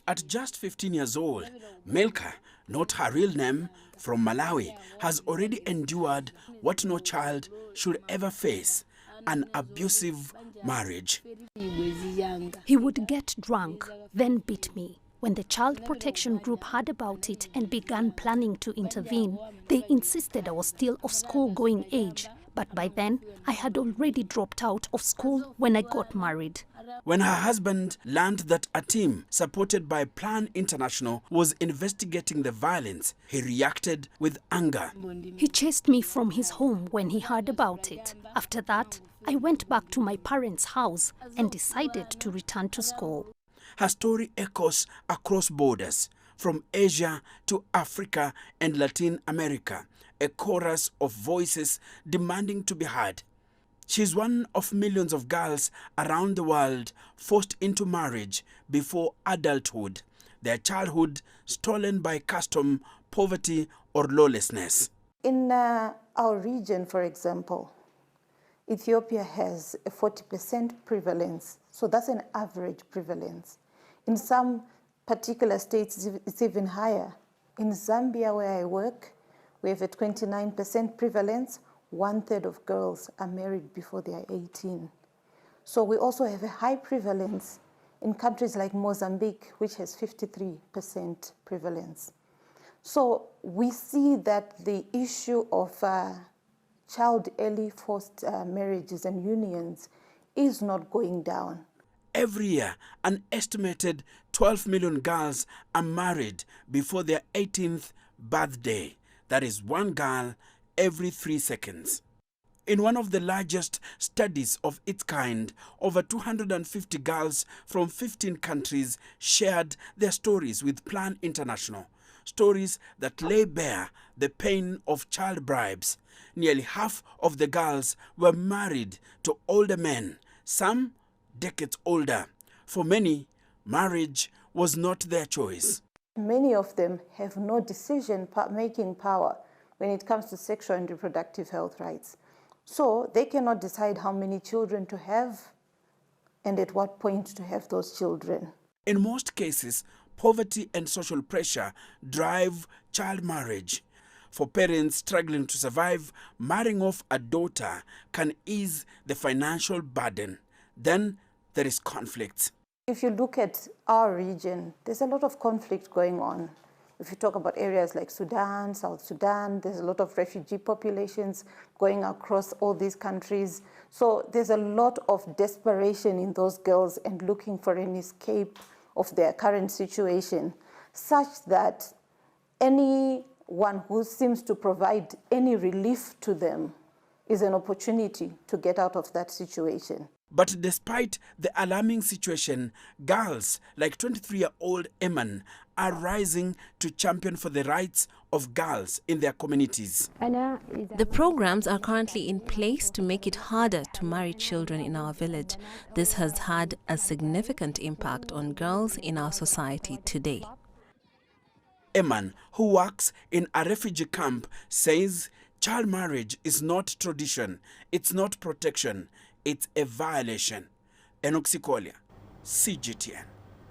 At just 15 years old, Milka, not her real name, from Malawi, has already endured what no child should ever face: an abusive marriage. He would get drunk, then beat me. When the child protection group heard about it and began planning to intervene, they insisted I was still of school-going age. But by then, I had already dropped out of school when I got married. When her husband learned that a team supported by Plan International was investigating the violence, he reacted with anger. He chased me from his home when he heard about it. After that, I went back to my parents' house and decided to return to school. Her story echoes across borders, from Asia to Africa and Latin America, a chorus of voices demanding to be heard. She's one of millions of girls around the world forced into marriage before adulthood, their childhood stolen by custom, poverty, or lawlessness. In our region, for example, Ethiopia has a 40% prevalence, so that's an average prevalence. In some particular states, it's even higher. In Zambia, where I work, we have a 29% prevalence. 1/3 of girls are married before they are 18. So we also have a high prevalence in countries like Mozambique, which has 53% prevalence. So we see that the issue of child early forced marriages and unions is not going down. Every year, an estimated 12 million girls are married before their 18th birthday. That is one girl every 3 seconds. In one of the largest studies of its kind, over 250 girls from 15 countries shared their stories with Plan International. Stories that lay bare the pain of child bribes. Nearly half of the girls were married to older men, some decades older. For many, marriage was not their choice. Many of them have no decision-making power when it comes to sexual and reproductive health rights. So they cannot decide how many children to have and at what point to have those children. In most cases, poverty and social pressure drive child marriage. For parents struggling to survive, marrying off a daughter can ease the financial burden. Then there is conflict. If you look at our region, there's a lot of conflict going on. If you talk about areas like Sudan, South Sudan, there's a lot of refugee populations going across all these countries. So there's a lot of desperation in those girls and looking for an escape of their current situation, such that anyone who seems to provide any relief to them is an opportunity to get out of that situation. But despite the alarming situation, girls like 23-year-old Eman are rising to champion for the rights of girls in their communities. The programs are currently in place to make it harder to marry children in our village. This has had a significant impact on girls in our society today. Eman, who works in a refugee camp, says child marriage is not tradition, it's not protection, it's a violation. Enoxikolia, CGTN.